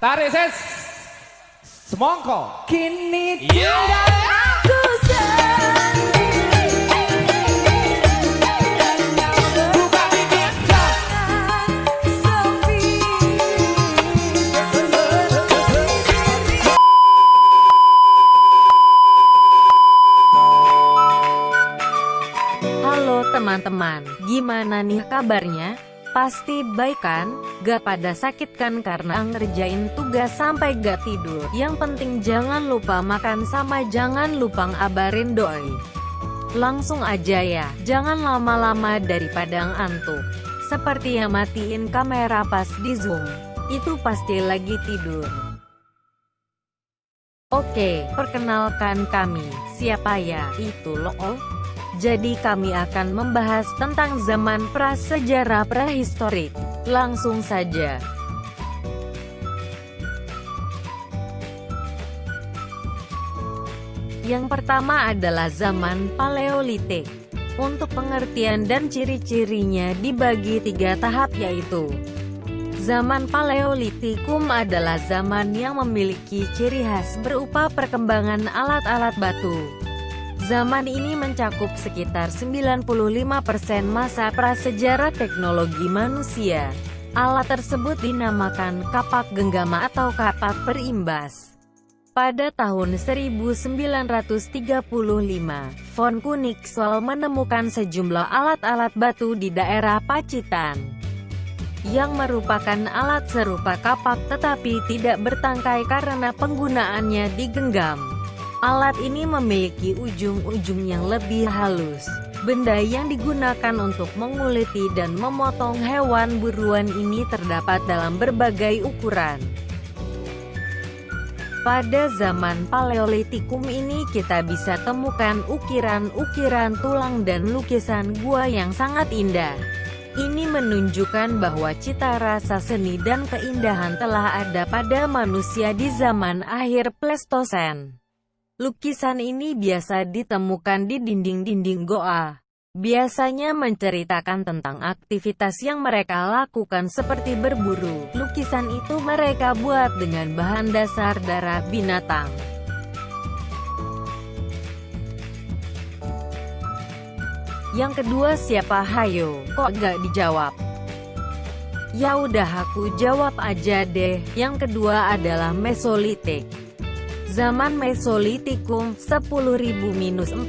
Tarik ses. Semongko. Kini Yeah. tinggal aku Buka bibir. sepi. Halo teman-teman, gimana nih kabarnya? Pasti baik kan? Gak pada sakit kan karena ngerjain tugas sampai gak tidur. Yang penting jangan lupa makan sama jangan lupa ngabarin doi. Langsung aja ya, jangan lama-lama daripada ngantuk. Seperti yang matiin kamera pas di zoom, itu pasti lagi tidur. Oke, perkenalkan kami, siapa ya? Itu loh. Jadi kami akan membahas tentang zaman prasejarah prehistorik. Langsung saja. Yang pertama adalah zaman Paleolitik. Untuk pengertian dan ciri-cirinya dibagi 3 tahap yaitu: zaman Paleolitikum adalah zaman yang memiliki ciri khas berupa perkembangan alat-alat batu. Zaman ini mencakup sekitar 95% masa prasejarah teknologi manusia. Alat tersebut dinamakan kapak genggama atau kapak perimbas. Pada tahun 1935, von Koenigswald menemukan sejumlah alat-alat batu di daerah Pacitan, yang merupakan alat serupa kapak tetapi tidak bertangkai karena penggunaannya digenggam. Alat ini memiliki ujung-ujung yang lebih halus. Benda yang digunakan untuk menguliti dan memotong hewan buruan ini terdapat dalam berbagai ukuran. Pada zaman Paleolitikum ini kita bisa temukan ukiran-ukiran tulang dan lukisan gua yang sangat indah. Ini menunjukkan bahwa cita rasa seni dan keindahan telah ada pada manusia di zaman akhir Pleistosen. Lukisan ini biasa ditemukan di dinding-dinding goa. Biasanya menceritakan tentang aktivitas yang mereka lakukan seperti berburu. Lukisan itu mereka buat dengan bahan dasar darah binatang. Yang kedua siapa? Hayo, kok gak dijawab? Ya udah aku jawab aja deh. Yang kedua adalah Mesolitik. Zaman Mesolitikum 10.000–4.000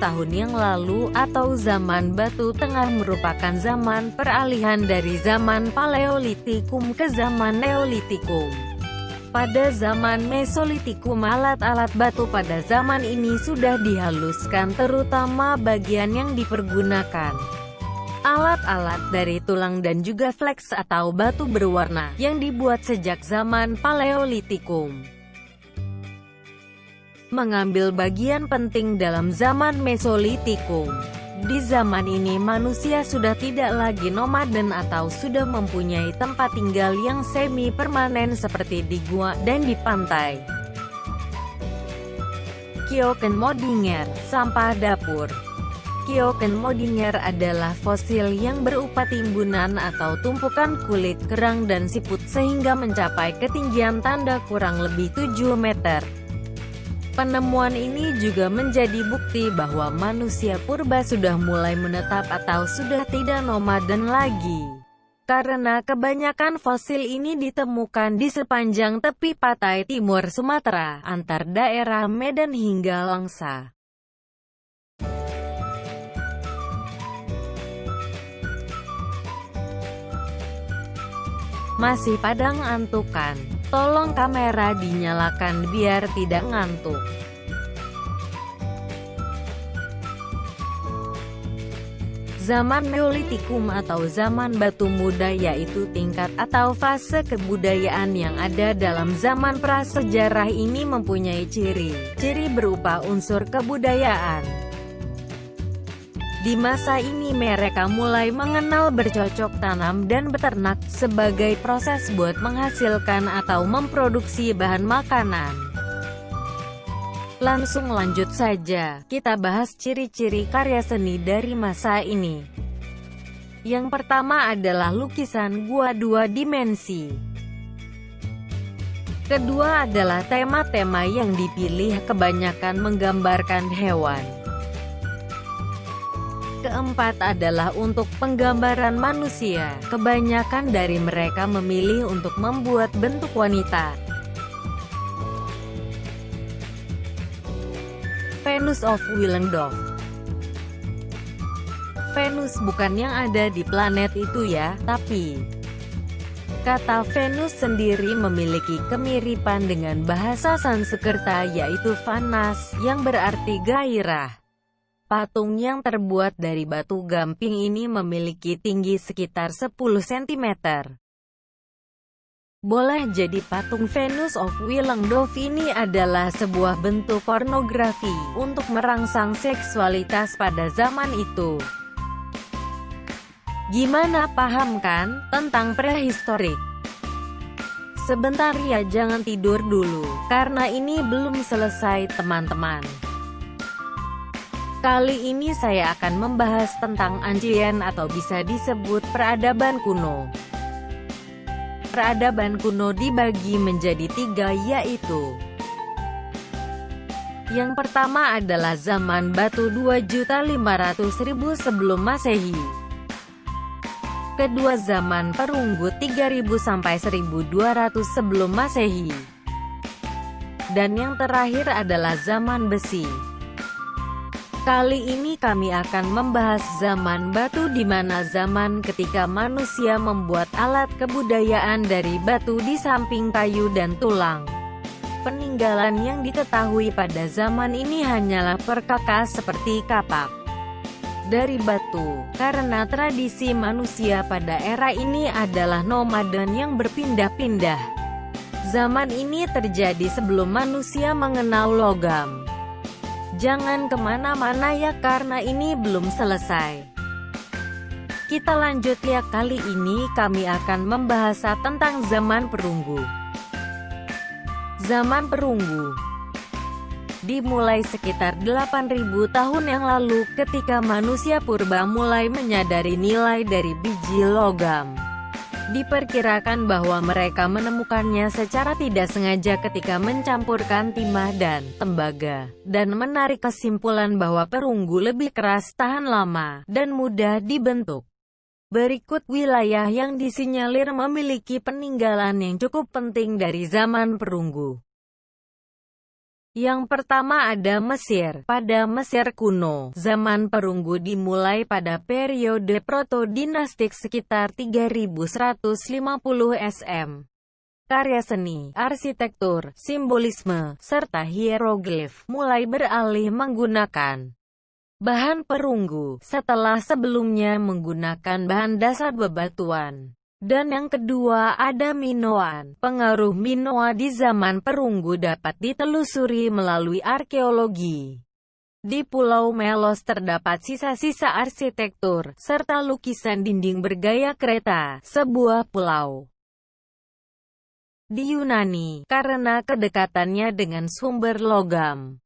tahun yang lalu atau zaman Batu Tengah merupakan zaman peralihan dari zaman Paleolitikum ke zaman Neolitikum. Pada zaman Mesolitikum alat-alat batu pada zaman ini sudah dihaluskan terutama bagian yang dipergunakan. Alat-alat dari tulang dan juga fleks atau batu berwarna yang dibuat sejak zaman Paleolitikum mengambil bagian penting dalam zaman Mesolitikum. Di zaman ini manusia sudah tidak lagi nomaden atau sudah mempunyai tempat tinggal yang semi-permanen seperti di gua dan di pantai. Keukenmodinger, sampah dapur. Keukenmodinger adalah fosil yang berupa timbunan atau tumpukan kulit kerang dan siput sehingga mencapai ketinggian tanda kurang lebih 7 meter. Penemuan ini juga menjadi bukti bahwa manusia purba sudah mulai menetap atau sudah tidak nomaden lagi. Karena kebanyakan fosil ini ditemukan di sepanjang tepi pantai timur Sumatera, antar daerah Medan hingga Langsa. Masih pada ngantuk kan? Tolong kamera dinyalakan biar tidak ngantuk. Zaman Neolitikum atau zaman batu muda yaitu tingkat atau fase kebudayaan yang ada dalam zaman prasejarah ini mempunyai ciri-ciri berupa unsur kebudayaan. Di masa ini mereka mulai mengenal bercocok tanam dan beternak sebagai proses buat menghasilkan atau memproduksi bahan makanan. Langsung lanjut saja, kita bahas ciri-ciri karya seni dari masa ini. Yang pertama adalah lukisan gua 2 dimensi. Kedua adalah tema-tema yang dipilih kebanyakan menggambarkan hewan. Keempat adalah untuk penggambaran manusia. Kebanyakan dari mereka memilih untuk membuat bentuk wanita. Venus of Willendorf. Venus bukan yang ada di planet itu ya, tapi kata Venus sendiri memiliki kemiripan dengan bahasa Sanskerta yaitu Vanas, yang berarti gairah. Patung yang terbuat dari batu gamping ini memiliki tinggi sekitar 10 cm. Boleh jadi patung Venus of Willendorf ini adalah sebuah bentuk pornografi untuk merangsang seksualitas pada zaman itu. Gimana, paham kan tentang prehistorik? Sebentar ya, jangan tidur dulu, karena ini belum selesai teman-teman. Kali ini saya akan membahas tentang Ancient atau bisa disebut peradaban kuno. Peradaban kuno dibagi menjadi 3 yaitu: yang pertama adalah zaman batu 2.500.000 sebelum Masehi. Kedua zaman perunggu 3000 sampai 1200 sebelum Masehi. Dan yang terakhir adalah zaman besi. Kali ini kami akan membahas zaman batu, di mana zaman ketika manusia membuat alat kebudayaan dari batu di samping kayu dan tulang. Peninggalan yang diketahui pada zaman ini hanyalah perkakas seperti kapak dari batu, karena tradisi manusia pada era ini adalah nomaden yang berpindah-pindah. Zaman ini terjadi sebelum manusia mengenal logam. Jangan kemana-mana ya, karena ini belum selesai. Kita lanjut ya, kali ini kami akan membahas tentang zaman perunggu. Zaman perunggu dimulai sekitar 8.000 tahun yang lalu, ketika manusia purba mulai menyadari nilai dari biji logam. Diperkirakan bahwa mereka menemukannya secara tidak sengaja ketika mencampurkan timah dan tembaga, dan menarik kesimpulan bahwa perunggu lebih keras, tahan lama, dan mudah dibentuk. Berikut wilayah yang disinyalir memiliki peninggalan yang cukup penting dari zaman perunggu. Yang pertama ada Mesir. Pada Mesir kuno, zaman perunggu dimulai pada periode proto-dinastik sekitar 3150 SM. Karya seni, arsitektur, simbolisme, serta hieroglif mulai beralih menggunakan bahan perunggu, setelah sebelumnya menggunakan bahan dasar bebatuan. Dan yang kedua ada Minoan. Pengaruh Minoa di zaman perunggu dapat ditelusuri melalui arkeologi. Di Pulau Melos terdapat sisa-sisa arsitektur, serta lukisan dinding bergaya Kreta, sebuah pulau di Yunani, karena kedekatannya dengan sumber logam.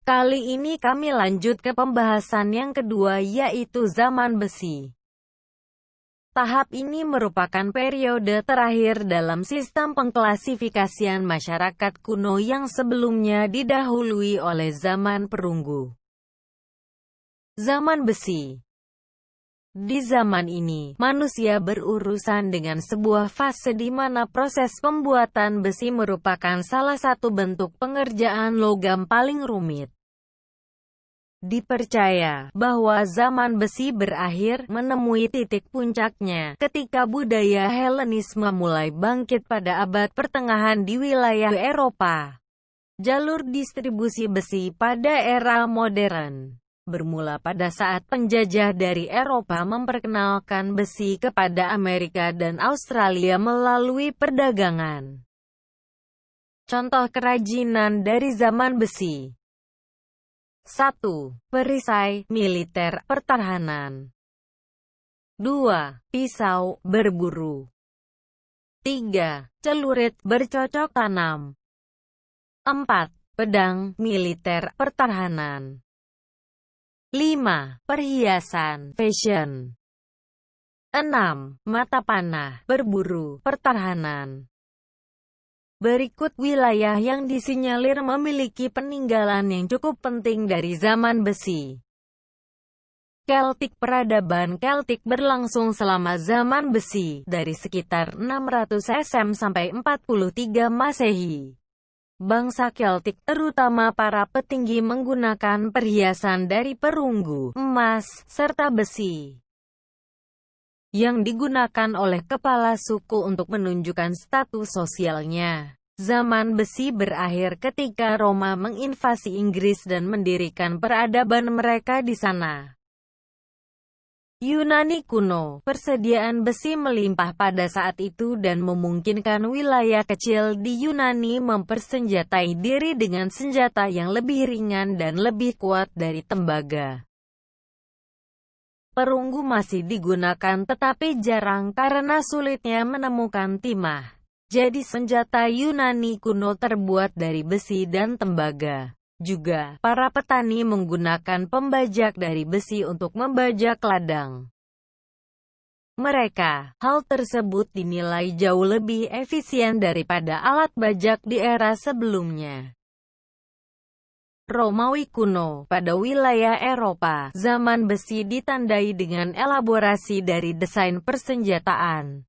Kali ini kami lanjut ke pembahasan yang kedua, yaitu zaman besi. Tahap ini merupakan periode terakhir dalam sistem pengklasifikasian masyarakat kuno yang sebelumnya didahului oleh zaman perunggu. Zaman besi. Di zaman ini, manusia berurusan dengan sebuah fase di mana proses pembuatan besi merupakan salah satu bentuk pengerjaan logam paling rumit. Dipercaya bahwa zaman besi berakhir, menemui titik puncaknya ketika budaya Helenisme mulai bangkit pada abad pertengahan di wilayah Eropa. Jalur distribusi besi pada era modern bermula pada saat penjajah dari Eropa memperkenalkan besi kepada Amerika dan Australia melalui perdagangan. Contoh kerajinan dari zaman besi. 1. Perisai, militer, pertahanan. 2. Pisau, berburu. 3. Celurit, bercocok tanam. 4. Pedang, militer, pertahanan. 5. Perhiasan, fashion. 6. Mata panah, berburu, pertahanan. Berikut wilayah yang disinyalir memiliki peninggalan yang cukup penting dari zaman besi. Keltik. Peradaban Keltik berlangsung selama zaman besi, dari sekitar 600 SM sampai 43 Masehi. Bangsa Keltik, terutama para petinggi, menggunakan perhiasan dari perunggu, emas, serta besi yang digunakan oleh kepala suku untuk menunjukkan status sosialnya. Zaman besi berakhir ketika Roma menginvasi Inggris dan mendirikan peradaban mereka di sana. Yunani kuno. Persediaan besi melimpah pada saat itu dan memungkinkan wilayah kecil di Yunani mempersenjatai diri dengan senjata yang lebih ringan dan lebih kuat dari tembaga. Perunggu masih digunakan tetapi jarang karena sulitnya menemukan timah. Jadi senjata Yunani kuno terbuat dari besi dan tembaga. Juga, para petani menggunakan pembajak dari besi untuk membajak ladang mereka. Hal tersebut dinilai jauh lebih efisien daripada alat bajak di era sebelumnya. Romawi kuno. Pada wilayah Eropa, zaman besi ditandai dengan elaborasi dari desain persenjataan.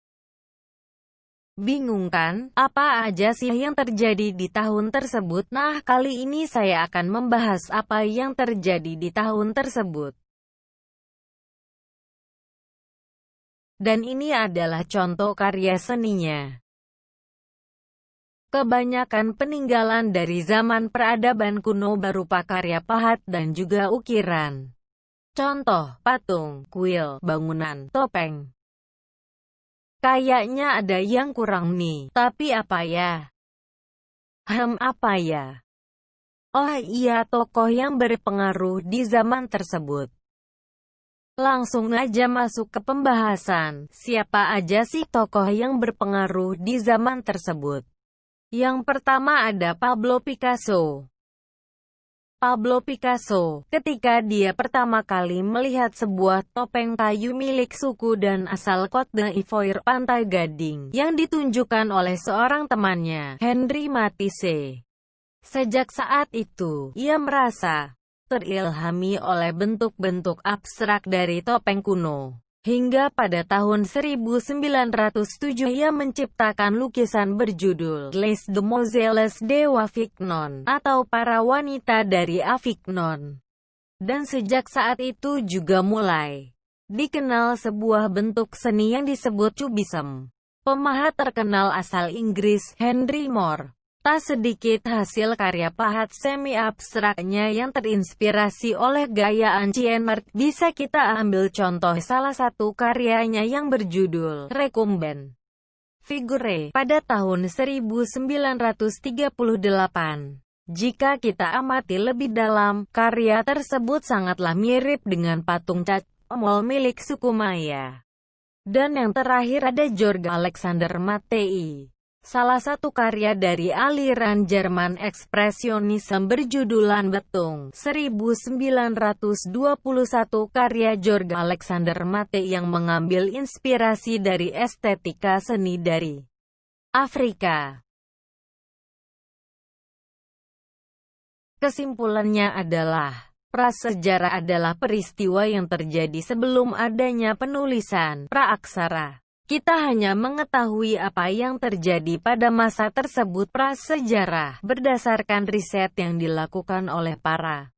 Bingung kan? Apa aja sih yang terjadi di tahun tersebut? Nah, kali ini saya akan membahas apa yang terjadi di tahun tersebut. Dan ini adalah contoh karya seninya. Kebanyakan peninggalan dari zaman peradaban kuno berupa karya pahat dan juga ukiran. Contoh, patung, kuil, bangunan, topeng. Kayaknya ada yang kurang nih, tapi apa ya? Apa ya? Oh iya, tokoh yang berpengaruh di zaman tersebut. Langsung aja masuk ke pembahasan, siapa aja sih tokoh yang berpengaruh di zaman tersebut? Yang pertama ada Pablo Picasso. Pablo Picasso, ketika dia pertama kali melihat sebuah topeng kayu milik suku dan asal Côte d'Ivoire, Pantai Gading, yang ditunjukkan oleh seorang temannya, Henri Matisse. Sejak saat itu, ia merasa terilhami oleh bentuk-bentuk abstrak dari topeng kuno. Hingga pada tahun 1907 ia menciptakan lukisan berjudul Les Demoiselles de Avignon, atau Para Wanita dari Avignon. Dan sejak saat itu juga mulai dikenal sebuah bentuk seni yang disebut Cubism. Pemahat terkenal asal Inggris, Henry Moore, tak sedikit hasil karya pahat semi-abstraknya yang terinspirasi oleh gaya ancien art. Bisa kita ambil contoh salah satu karyanya yang berjudul Recumbent Figure pada tahun 1938. Jika kita amati lebih dalam, karya tersebut sangatlah mirip dengan patung cat omol milik suku Maya. Dan yang terakhir ada Georg Alexander Mattei. Salah satu karya dari aliran Jerman ekspresionisme berjudulan Betung 1921, karya Georg Alexander Mattei yang mengambil inspirasi dari estetika seni dari Afrika. Kesimpulannya adalah, prasejarah adalah peristiwa yang terjadi sebelum adanya penulisan praaksara. Kita hanya mengetahui apa yang terjadi pada masa tersebut. Prasejarah berdasarkan riset yang dilakukan oleh para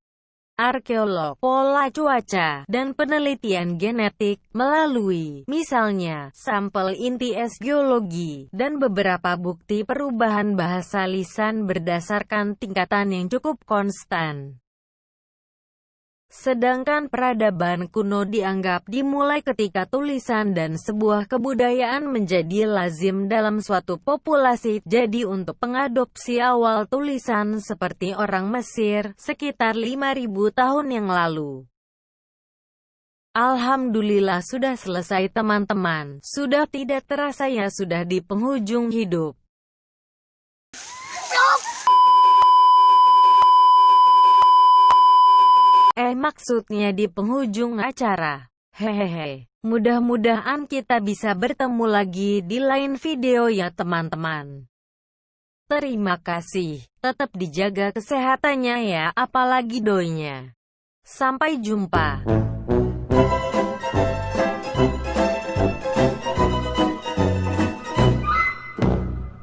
arkeolog, pola cuaca, dan penelitian genetik, melalui, misalnya, sampel inti es geologi, dan beberapa bukti perubahan bahasa lisan berdasarkan tingkatan yang cukup konstan. Sedangkan peradaban kuno dianggap dimulai ketika tulisan dan sebuah kebudayaan menjadi lazim dalam suatu populasi. Jadi untuk pengadopsi awal tulisan seperti orang Mesir, sekitar 5.000 tahun yang lalu. Alhamdulillah sudah selesai teman-teman. Sudah tidak terasa ya sudah di penghujung hidup. Maksudnya di penghujung acara. Hehehe. Mudah-mudahan kita bisa bertemu lagi di lain video ya teman-teman. Terima kasih. Tetap dijaga kesehatannya ya, apalagi doinya. Sampai jumpa.